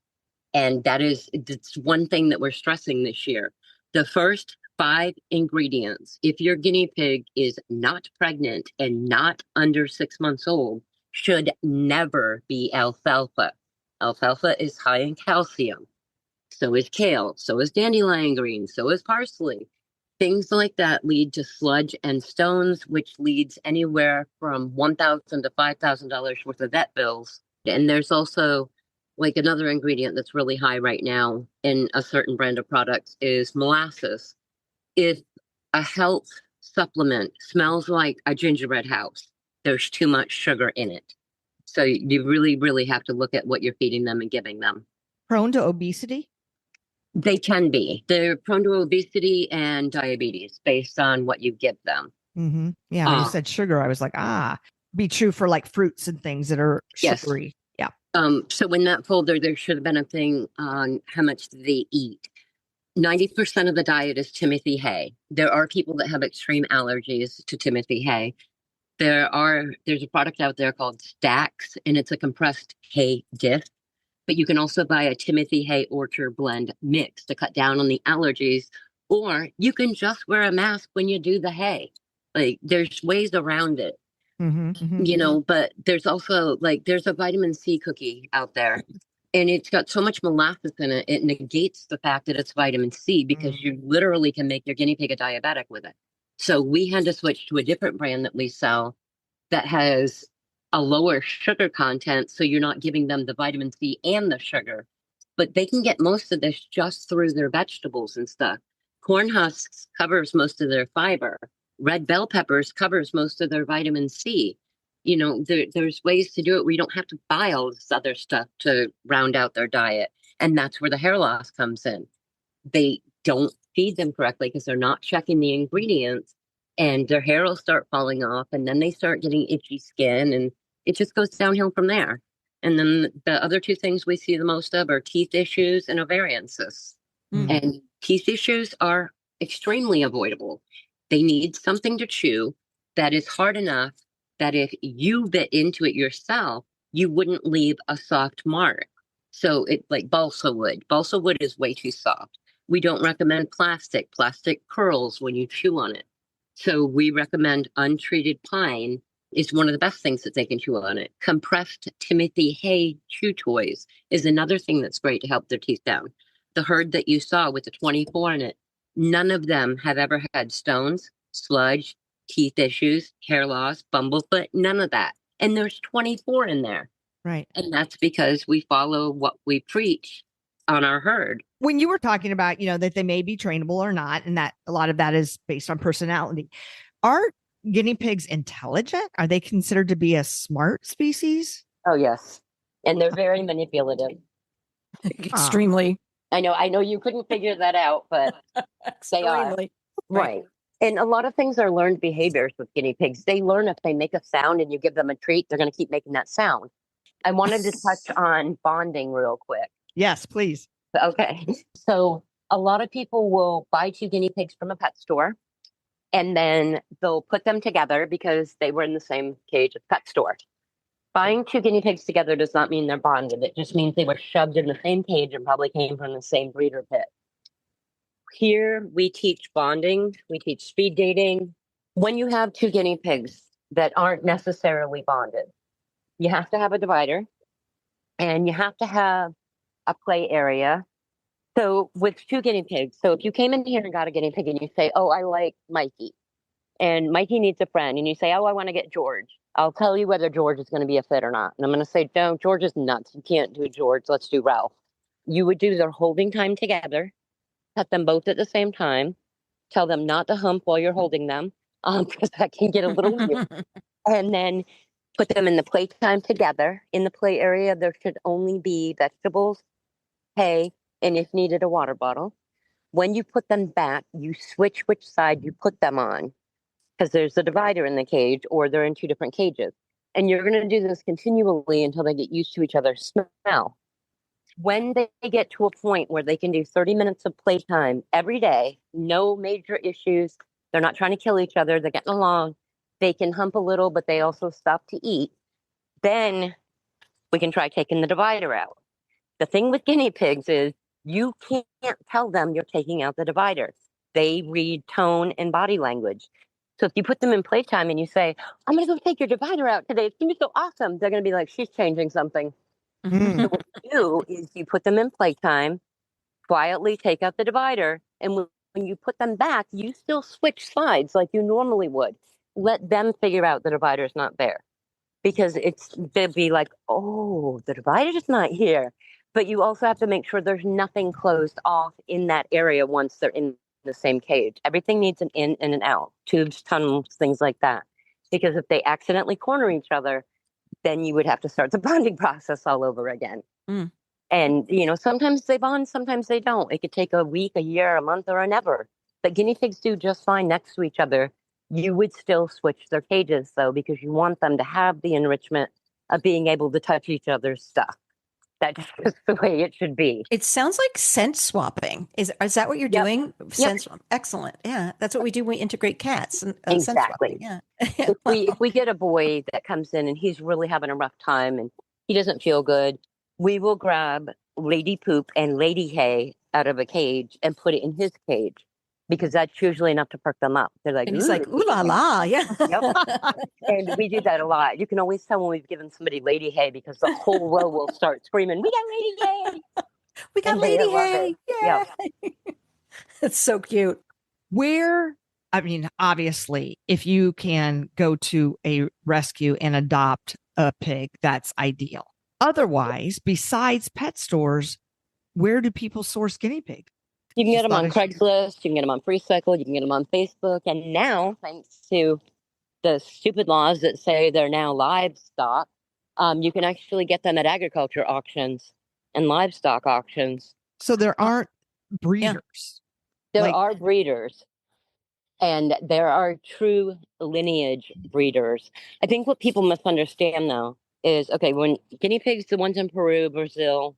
E: And it's one thing that we're stressing this year. The first 5 ingredients, if your guinea pig is not pregnant and not under 6 months old, should never be alfalfa. Alfalfa is high in calcium. So is kale, so is dandelion green, so is parsley. Things like that lead to sludge and stones, which leads anywhere from $1,000 to $5,000 worth of vet bills. And there's also like another ingredient that's really high right now in a certain brand of products is molasses. If a health supplement smells like a gingerbread house, there's too much sugar in it. So you really, really have to look at what you're feeding them and giving them.
A: Prone to obesity?
E: They can be. They're prone to obesity and diabetes based on what you give them.
A: Mm-hmm. Yeah, when you said sugar, I was like, be true for like fruits and things that are sugary.
E: Yes. So in that folder, there should have been a thing on how much they eat. 90% of the diet is Timothy hay. There are people that have extreme allergies to Timothy hay. There's a product out there called Stacks, and it's a compressed hay disc. But you can also buy a Timothy hay orchard blend mix to cut down on the allergies, or you can just wear a mask when you do the hay. Like there's ways around it, but there's also there's a vitamin C cookie out there, and it's got so much molasses in it, it negates the fact that it's vitamin C because you literally can make your guinea pig a diabetic with it. So we had to switch to a different brand that we sell that has a lower sugar content. So you're not giving them the vitamin C and the sugar, but they can get most of this just through their vegetables and stuff. Corn husks covers most of their fiber. Red bell peppers covers most of their vitamin C. There's ways to do it where you don't have to buy all this other stuff to round out their diet. And that's where the hair loss comes in. They don't feed them correctly because they're not checking the ingredients, and their hair will start falling off, and then they start getting itchy skin, and it just goes downhill from there. And then the other two things we see the most of are teeth issues and ovarian cysts. And teeth issues are extremely avoidable. They need something to chew that is hard enough that if you bit into it yourself, you wouldn't leave a soft mark. So it's like balsa wood. Balsa wood is way too soft. We don't recommend plastic. Plastic curls when you chew on it. So we recommend untreated pine is one of the best things that they can chew on it. Compressed Timothy hay chew toys is another thing that's great to help their teeth down. The herd that you saw with the 24 in it, none of them have ever had stones, sludge, teeth issues, hair loss, bumblefoot, none of that. And there's 24 in there.
A: Right.
E: And that's because we follow what we preach on our herd.
A: When you were talking about, that they may be trainable or not, and that a lot of that is based on personality, are guinea pigs intelligent? Are they considered to be a smart species?
E: Oh, yes. And they're very manipulative.
C: Extremely.
E: I know you couldn't figure that out, but they are. Right. And a lot of things are learned behaviors with guinea pigs. They learn if they make a sound and you give them a treat, they're going to keep making that sound. I wanted to touch on bonding real quick.
A: Yes, please.
E: Okay. So a lot of people will buy 2 guinea pigs from a pet store, and then they'll put them together because they were in the same cage at the pet store. Buying 2 guinea pigs together does not mean they're bonded. It just means they were shoved in the same cage and probably came from the same breeder pit. Here we teach bonding, we teach speed dating. When you have 2 guinea pigs that aren't necessarily bonded, you have to have a divider and you have to have a play area. So with 2 guinea pigs, so if you came in here and got a guinea pig and you say, oh, I like Mikey, and Mikey needs a friend, and you say, oh, I want to get George, I'll tell you whether George is going to be a fit or not. And I'm going to say, no, George is nuts. You can't do George. Let's do Ralph. You would do their holding time together, cut them both at the same time, tell them not to hump while you're holding them, because that can get a little weird. And then put them in the playtime together. In the play area, there should only be vegetables, hay, and if needed, a water bottle. When you put them back, you switch which side you put them on, because there's a divider in the cage, or they're in 2 different cages. And you're going to do this continually until they get used to each other's smell. When they get to a point where they can do 30 minutes of playtime every day, no major issues, they're not trying to kill each other, they're getting along, they can hump a little, but they also stop to eat, then we can try taking the divider out. The thing with guinea pigs is you can't tell them you're taking out the divider. They read tone and body language. So if you put them in playtime and you say, I'm going to go take your divider out today, it's going to be so awesome, they're going to be like, she's changing something. So what you do is you put them in playtime, quietly take out the divider, and when you put them back, you still switch sides like you normally would. Let them figure out the divider's not there. Because they'll be like, oh, the divider's not here. But you also have to make sure there's nothing closed off in that area once they're in the same cage. Everything needs an in and an out, tubes, tunnels, things like that. Because if they accidentally corner each other, then you would have to start the bonding process all over again. And, sometimes they bond, sometimes they don't. It could take a week, a year, a month, or a never. But guinea pigs do just fine next to each other. You would still switch their cages, though, because you want them to have the enrichment of being able to touch each other's stuff. That's just the way it should be.
C: It sounds like scent swapping. Is that what you're
E: Yep.
C: doing?
E: Yep.
C: Excellent. Yeah, that's what we do when we integrate cats and scent
E: Exactly.
C: swapping. Yeah.
E: If we get a boy that comes in and he's really having a rough time and he doesn't feel good, we will grab lady poop and lady hay out of a cage and put it in his cage, because that's usually enough to perk them up. They're like,
C: And he's like,
E: "Ooh."
C: ooh la la. Yeah.
E: Yep. And we do that a lot. You can always tell when we've given somebody lady hay, because the whole row will start screaming, "We got lady hay!"
C: We got
E: And they
C: lady
E: love
C: hay.
E: it.
C: Yeah.
E: Yep.
C: That's so cute.
A: I mean, obviously, if you can go to a rescue and adopt a pig, that's ideal. Otherwise, besides pet stores, where do people source guinea pig?
E: You can get
A: Just
E: them
A: thought
E: on
A: I should-
E: Craigslist. You can get them on FreeCycle. You can get them on Facebook. And now, thanks to the stupid laws that say they're now livestock, you can actually get them at agriculture auctions and livestock auctions.
A: So there aren't breeders.
E: There
A: Like-
E: are breeders, and there are true lineage breeders. I think what people misunderstand, though, is, okay, when guinea pigs, the ones in Peru, Brazil,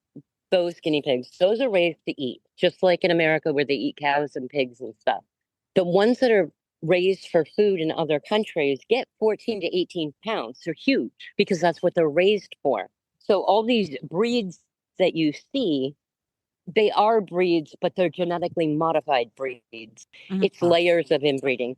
E: those guinea pigs, those are raised to eat, just like in America where they eat cows and pigs and stuff. The ones that are raised for food in other countries get 14 to 18 pounds. They're huge because that's what they're raised for. So all these breeds that you see, they are breeds, but they're genetically modified breeds.
C: Mhm.
E: It's layers of inbreeding.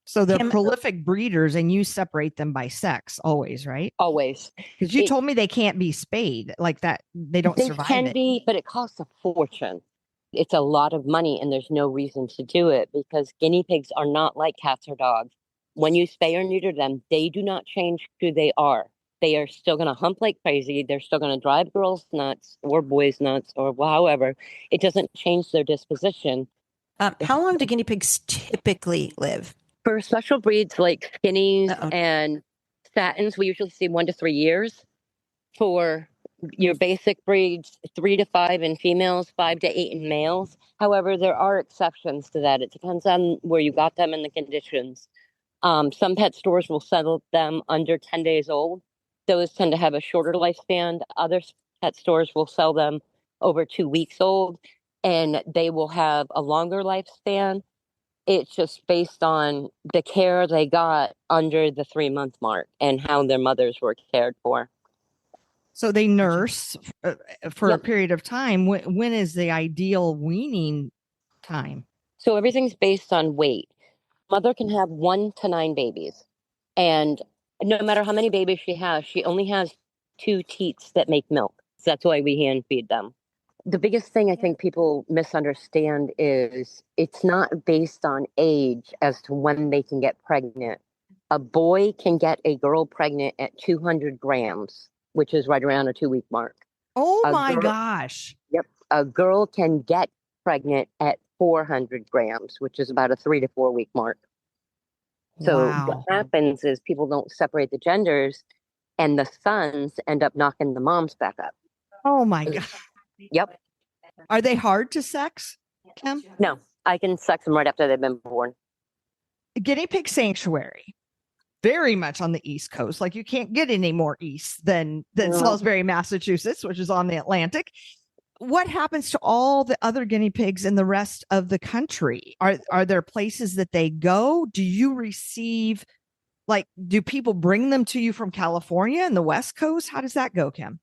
A: So they're
C: Kim-
A: prolific breeders, and you separate them by sex always, right?
E: Always.
A: Because you
E: It-
A: told me they can't be spayed like that. They don't
E: They
A: survive
E: can
A: it.
E: be, but it costs a fortune. It's a lot of money, and there's no reason to do it because guinea pigs are not like cats or dogs. When you spay or neuter them, they do not change who they are. They are still going to hump like crazy. They're still going to drive girls nuts or boys nuts or however. It doesn't change their disposition.
C: How long do guinea pigs typically live?
E: For special breeds like skinnies
C: Uh-oh.
E: and satins, we usually see 1 to 3 years. For your basic breeds, 3 to 5 in females, 5 to 8 in males. However, there are exceptions to that. It depends on where you got them and the conditions. Some pet stores will sell them under 10 days old. Those tend to have a shorter lifespan. Other pet stores will sell them over 2 weeks old, and they will have a longer lifespan. It's just based on the care they got under the 3-month mark and how their mothers were cared for.
A: So they nurse for a
E: Yep.
A: period of time. When is the ideal weaning time?
E: So everything's based on weight. Mother can have 1 to 9 babies. And no matter how many babies she has, she only has 2 teats that make milk. So that's why we hand feed them. The biggest thing I think people misunderstand is it's not based on age as to when they can get pregnant. A boy can get a girl pregnant at 200 grams, which is right around a 2-week mark.
A: Oh
E: A
A: my
E: girl-
A: gosh.
E: Yep. A girl can get pregnant at 400 grams, which is about a 3 to 4 week mark. So
A: Wow.
E: what happens is people don't separate the genders, and the sons end up knocking the moms back up.
A: Oh my God.
E: Yep.
A: Are they hard to sex, Kim?
E: No, I can sex them right after they've been born.
A: Guinea Pig Sanctuary, very much on the East Coast. Like you can't get any more east than
E: No.
A: Salisbury, Massachusetts, which is on the Atlantic. What happens to all the other guinea pigs in the rest of the country? Are there places that they go? Do you receive, like, do people bring them to you from California and the West Coast? How does that go, Kim?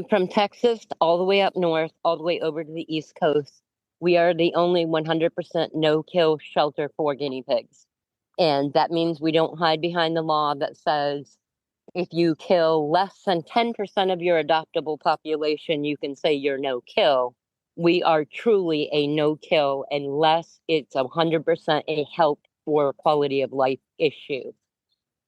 E: From Texas all the way up north, all the way over to the East Coast, we are the only 100% no-kill shelter for guinea pigs. And that means we don't hide behind the law that says if you kill less than 10% of your adoptable population, you can say you're no-kill. We are truly a no-kill unless it's 100% a health or quality of life issue.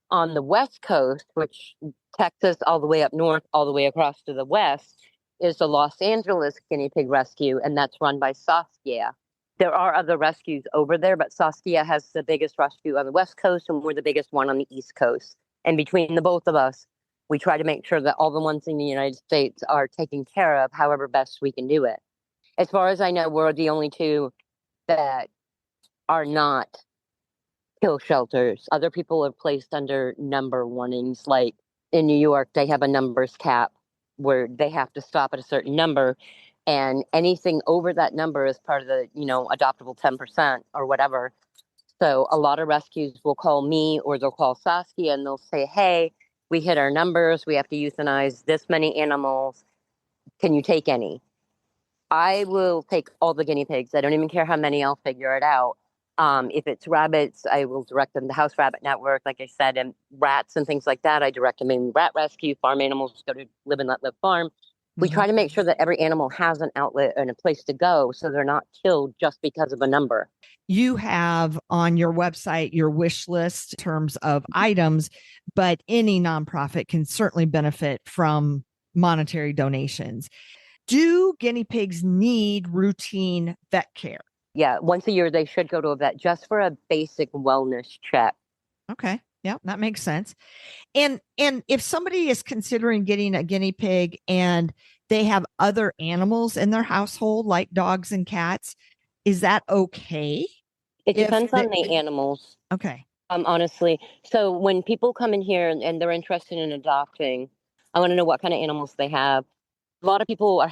E: On the West Coast, which Texas all the way up north, all the way across to the west, is the Los Angeles Guinea Pig Rescue, and that's run by Saskia. There are other rescues over there, but Saskia has the biggest rescue on the West Coast, and we're the biggest one on the East Coast. And between the both of us, we try to make sure that all the ones in the United States are taken care of however best we can do it. As far as I know, we're the only 2 that are not kill shelters. Other people are placed under number warnings. Like in New York, they have a numbers cap. where they have to stop at a certain number, and anything over that number is part of the, adoptable 10% or whatever. So a lot of rescues will call me or they'll call Saskia and they'll say, hey, we hit our numbers. We have to euthanize this many animals. Can you take any? I will take all the guinea pigs. I don't even care how many, I'll figure it out. If it's rabbits, I will direct them to House Rabbit Network, like I said, and rats and things like that. I direct them in rat rescue. Farm animals go to Live and Let Live Farm. We try to make sure that every animal has an outlet and a place to go so they're not killed just because of a number.
A: You have on your website your wish list in terms of items, but any nonprofit can certainly benefit from monetary donations. Do guinea pigs need routine vet care?
E: Yeah, once a year they should go to a vet just for a basic wellness check.
A: Okay. Yeah, that makes sense. And if somebody is considering getting a guinea pig and they have other animals in their household like dogs and cats, is that okay?
E: It depends on the animals.
A: Okay.
E: Honestly. So when people come in here and they're interested in adopting, I want to know what kind of animals they have. A lot of people are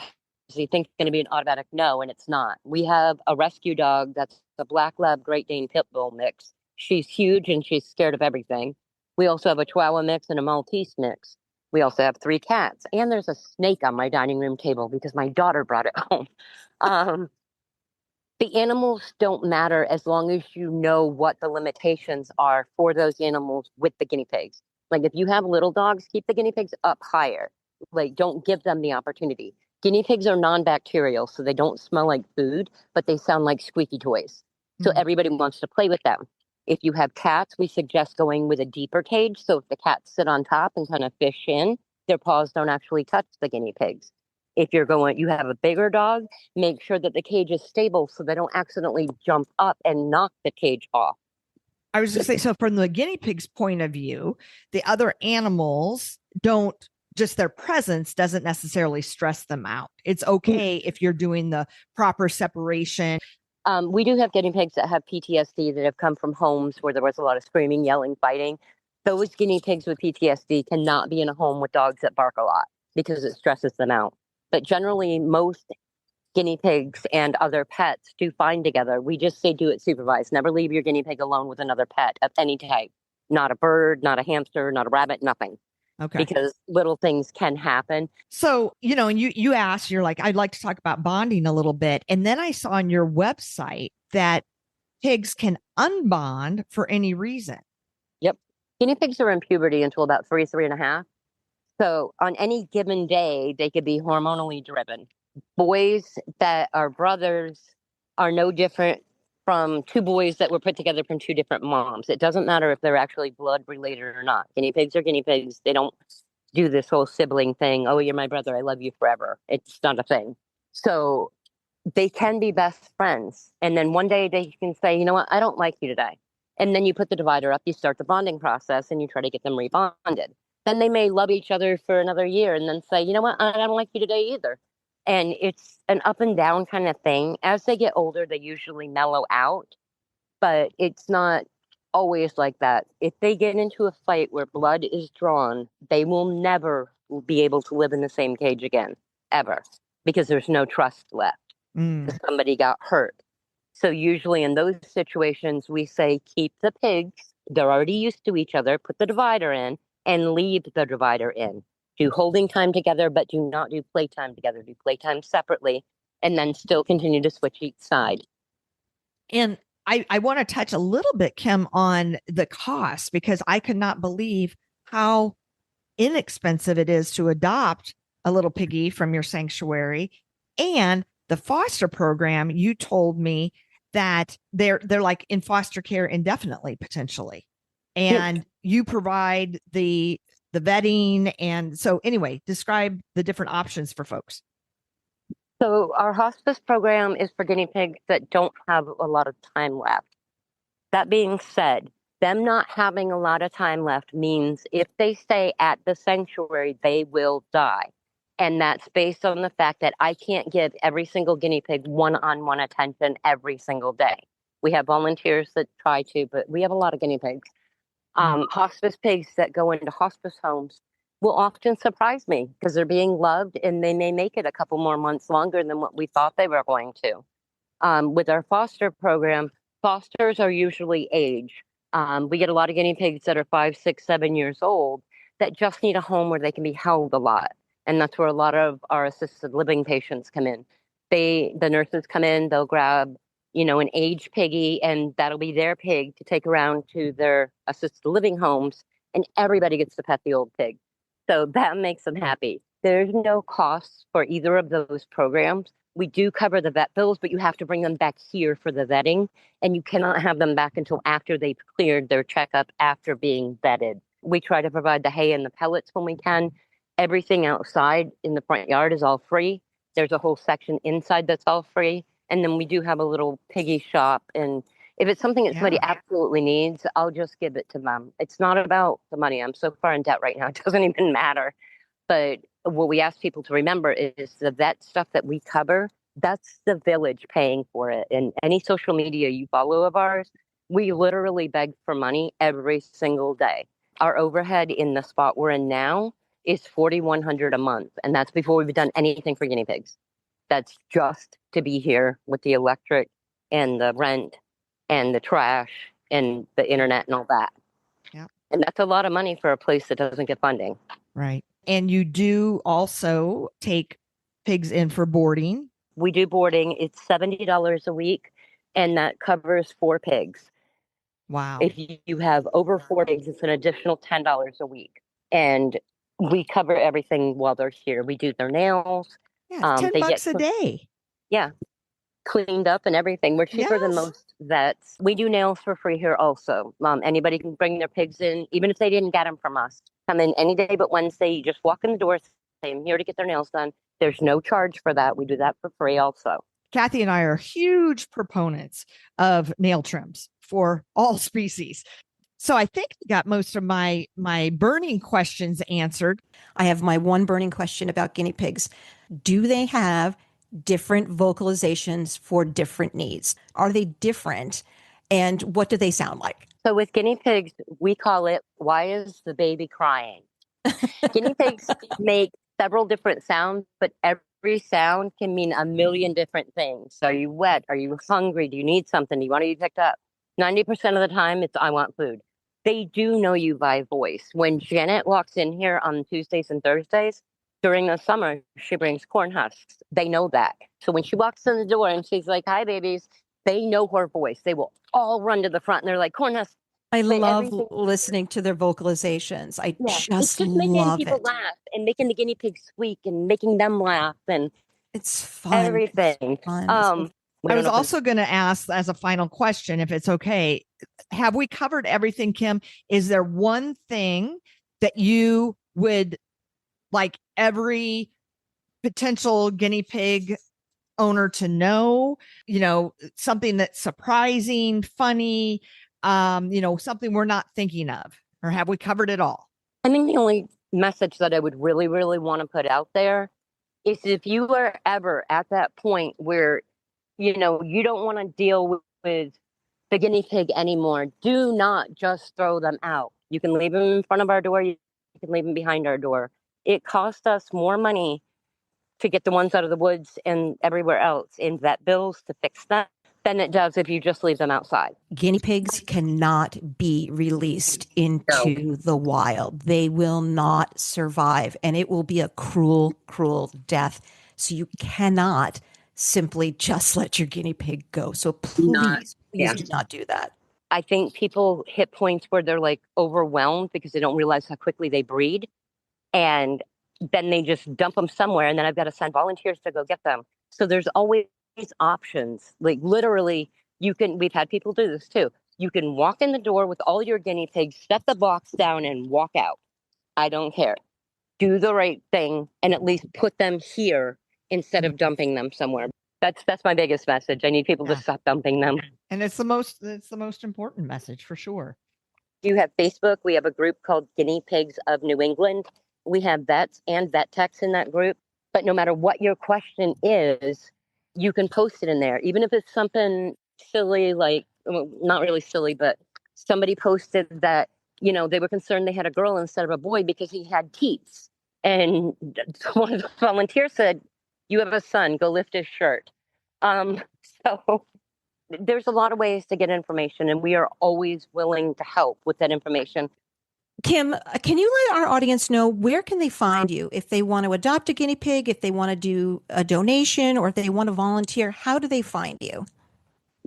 E: think it's going to be an automatic no, and it's not. We have a rescue dog that's a Black Lab Great Dane Pit Bull mix. She's huge and she's scared of everything. We also have a Chihuahua mix and a Maltese mix. We also have 3 cats, and there's a snake on my dining room table because my daughter brought it home. The animals don't matter as long as you know what the limitations are for those animals with the guinea pigs. Like if you have little dogs, keep the guinea pigs up higher. Like don't give them the opportunity. Guinea pigs are non-bacterial, so they don't smell like food, but they sound like squeaky toys. So everybody wants to play with them. If you have cats, we suggest going with a deeper cage. So if the cats sit on top and kind of fish in, their paws don't actually touch the guinea pigs. If you have a bigger dog, make sure that the cage is stable so they don't accidentally jump up and knock the cage off.
A: I was going to say, so from the guinea pig's point of view, the other animals don't, just their presence doesn't necessarily stress them out. It's okay if you're doing the proper separation.
E: We do have guinea pigs that have PTSD that have come from homes where there was a lot of screaming, yelling, fighting. Those guinea pigs with PTSD cannot be in a home with dogs that bark a lot because it stresses them out. But generally, most guinea pigs and other pets do fine together. We just say do it supervised. Never leave your guinea pig alone with another pet of any type. Not a bird, not a hamster, not a rabbit, nothing.
A: Okay.
E: Because little things can happen.
A: So, and you asked, you're like, I'd like to talk about bonding a little bit. And then I saw on your website that pigs can unbond for any reason.
E: Yep. Guinea pigs are in puberty until about 3.5. So on any given day, they could be hormonally driven. Boys that are brothers are no different from 2 boys that were put together from 2 different moms. It doesn't matter if they're actually blood related or not. Guinea pigs are guinea pigs. They don't do this whole sibling thing. Oh, you're my brother. I love you forever. It's not a thing. So they can be best friends. And then one day they can say, you know what? I don't like you today. And then you put the divider up, you start the bonding process, and you try to get them rebonded. Then they may love each other for another year and then say, you know what, I don't like you today either. And it's an up and down kind of thing. As they get older, they usually mellow out, but it's not always like that. If they get into a fight where blood is drawn, they will never be able to live in the same cage again, ever, because there's no trust left. Somebody got hurt. So usually in those situations, we say, keep the pigs. They're already used to each other. Put the divider in. And leave the divider in. Do holding time together, but do not do playtime together. Do playtime separately, and then still continue to switch each side.
A: And I want to touch a little bit, Kim, on the cost, because I could not believe how inexpensive it is to adopt a little piggy from your sanctuary. And the foster program, you told me that they're like in foster care indefinitely, potentially. And you provide the vetting. And so anyway, describe the different options for folks.
E: So our hospice program is for guinea pigs that don't have a lot of time left. That being said, them not having a lot of time left means if they stay at the sanctuary, they will die. And that's based on the fact that I can't give every single guinea pig one-on-one attention every single day. We have volunteers that try to, but we have a lot of guinea pigs. Hospice pigs that go into hospice homes, will often surprise me because they're being loved and they may make it a couple more months longer than what we thought they were going to. With our foster program, fosters are usually age. We get a lot of guinea pigs that are 5, 6, 7 years old that just need a home where they can be held a lot. And that's where a lot of our assisted living patients come in. The nurses come in, they'll grab, an aged piggy, and that'll be their pig to take around to their assisted living homes, and everybody gets to pet the old pig. So that makes them happy. There's no cost for either of those programs. We do cover the vet bills, but you have to bring them back here for the vetting, and you cannot have them back until after they've cleared their checkup after being vetted. We try to provide the hay and the pellets when we can. Everything outside in the front yard is all free. There's a whole section inside that's all free. And then we do have a little piggy shop. And if it's something that somebody absolutely needs, I'll just give it to them. It's not about the money. I'm so far in debt right now, it doesn't even matter. But what we ask people to remember is the vet stuff that we cover, that's the village paying for it. And any social media you follow of ours, we literally beg for money every single day. Our overhead in the spot we're in now is $4,100 a month. And that's before we've done anything for guinea pigs. That's just to be here with the electric and the rent and the trash and the internet and all that.
A: Yeah.
E: And that's a lot of money for a place that doesn't get funding.
A: Right. And you do also take pigs in for boarding.
E: We do boarding. It's $70 a week, and that covers 4 pigs.
A: Wow.
E: If you have over 4 pigs, it's an additional $10 a week. And we cover everything while they're here. We do their nails.
A: Yeah, $10 a day.
E: Yeah. Cleaned up and everything. We're cheaper than most vets. We do nails for free here also. Anybody can bring their pigs in, even if they didn't get them from us. Come in any day but Wednesday. You just walk in the door, say, I'm here to get their nails done. There's no charge for that. We do that for free also.
A: Kathy and I are huge proponents of nail trims for all species. So I think I got most of my burning questions answered.
C: I have my one burning question about guinea pigs. Do they have different vocalizations for different needs? Are they different? And what do they sound like?
E: So with guinea pigs, we call it, why is the baby crying? Guinea pigs make several different sounds, but every sound can mean a million different things. Are you wet? Are you hungry? Do you need something? Do you want to be picked up? 90% of the time, it's I want food. They do know you by voice. When Janet walks in here on Tuesdays and Thursdays, during the summer, she brings corn husks. They know that. So when she walks in the door and she's like, hi, babies, they know her voice. They will all run to the front and they're like, corn husks.
C: I love listening to their vocalizations. I just
E: it's just making people
C: it.
E: laugh and making the guinea pigs squeak and making them laugh and
C: it's fun.
E: Everything.
C: It's fun.
A: I was also going to ask as a final question, if it's okay, have we covered everything, Kim? Is there one thing that you would like every potential guinea pig owner to know? Something that's surprising, funny, something we're not thinking of, or have we covered it all?
E: I think the only message that I would really, really want to put out there is if you are ever at that point where, you don't want to deal with the guinea pig anymore, do not just throw them out. You can leave them in front of our door. You can leave them behind our door. It costs us more money to get the ones out of the woods and everywhere else in vet bills to fix them than it does if you just leave them outside.
C: Guinea pigs cannot be released into the wild. They will not survive, and it will be a cruel, cruel death. So you cannot simply just let your guinea pig go. So please do not do that.
E: I think people hit points where they're like overwhelmed because they don't realize how quickly they breed. And then they just dump them somewhere. And then I've got to send volunteers to go get them. So there's always options. Like literally, we've had people do this too. You can walk in the door with all your guinea pigs, set the box down and walk out. I don't care. Do the right thing and at least put them here instead of dumping them somewhere. That's my biggest message. I need people to stop dumping them.
A: And it's the most important message for sure.
E: You have Facebook. We have a group called Guinea Pigs of New England. We have vets and vet techs in that group. But no matter what your question is, you can post it in there. Even if it's something silly, like, well, not really silly, but somebody posted that They were concerned they had a girl instead of a boy because he had teats. And one of the volunteers said, "You have a son, go lift his shirt." So there's a lot of ways to get information, and we are always willing to help with that information.
C: Kim, can you let our audience know where can they find you if they want to adopt a guinea pig, if they want to do a donation, or if they want to volunteer? How do they find you?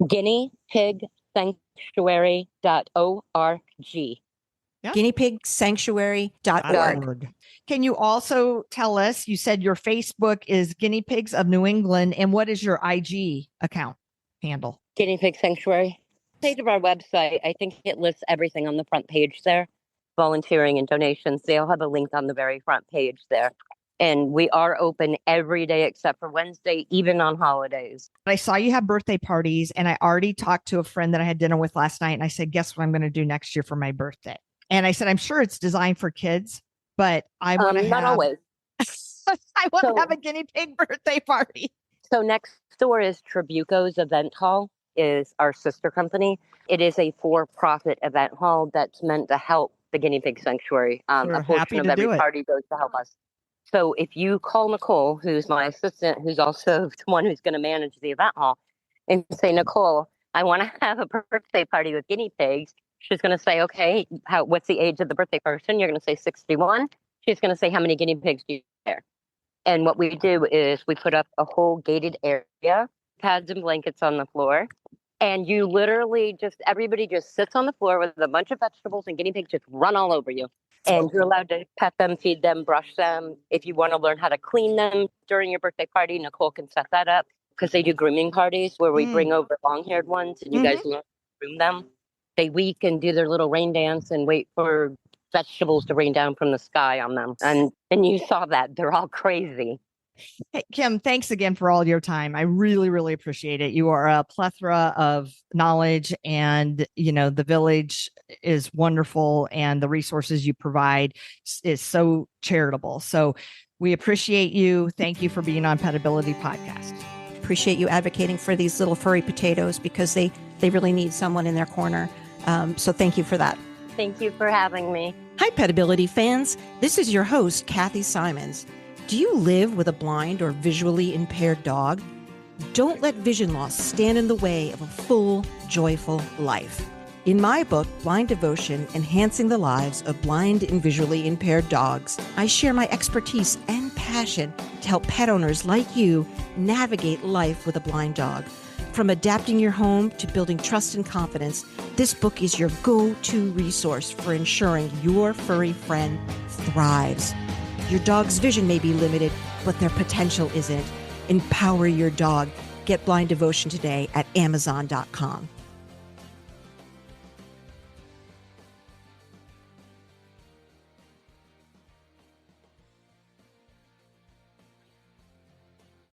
E: Guinea Pig Sanctuary.org.
A: Yeah.
C: guineapigsanctuary.org.
A: Can you also tell us, you said your Facebook is Guinea Pigs of New England, and what is your IG account handle?
E: Guinea Pig Sanctuary. Page of our website, I think it lists everything on the front page there. Volunteering and donations, they'll have a link on the very front page there. And we are open every day except for Wednesday, even on holidays.
A: I saw you have birthday parties, and I already talked to a friend that I had dinner with last night, and I said, guess what I'm going to do next year for my birthday? And I said, I'm sure it's designed for kids, but I want to have...
E: Not always.
A: I want to have a guinea pig birthday party.
E: So next door is Trabuco's Event Hall, is our sister company. It is a for-profit event hall that's meant to help the Guinea Pig Sanctuary. A portion of every party goes to help us. So if you call Nicole, who's my assistant, who's also the one who's going to manage the event hall, and say, "Nicole, I want to have a birthday party with guinea pigs," she's going to say, "Okay, what's the age of the birthday person?" You're going to say 61. She's going to say, "How many guinea pigs do you have?" And what we do is we put up a whole gated area, pads and blankets on the floor. And you literally everybody just sits on the floor with a bunch of vegetables, and guinea pigs just run all over you. And you're allowed to pet them, feed them, brush them. If you want to learn how to clean them during your birthday party, Nicole can set that up, because they do grooming parties where we bring over long-haired ones and you guys learn to groom them. They week and do their little rain dance and wait for vegetables to rain down from the sky on them. And you saw that. They're all crazy.
A: Hey, Kim, thanks again for all your time. I really, really appreciate it. You are a plethora of knowledge, and, the village is wonderful, and the resources you provide is so charitable. So we appreciate you. Thank you for being on Petability Podcast.
C: Appreciate you advocating for these little furry potatoes, because they really need someone in their corner. So thank you for that.
E: Thank you for having me.
C: Hi, Petability fans. This is your host, Kathy Simons. Do you live with a blind or visually impaired dog? Don't let vision loss stand in the way of a full, joyful life. In my book, Blind Devotion, Enhancing the Lives of Blind and Visually Impaired Dogs, I share my expertise and passion to help pet owners like you navigate life with a blind dog. From adapting your home to building trust and confidence, this book is your go-to resource for ensuring your furry friend thrives. Your dog's vision may be limited, but their potential isn't. Empower your dog. Get Blind Devotion today at Amazon.com.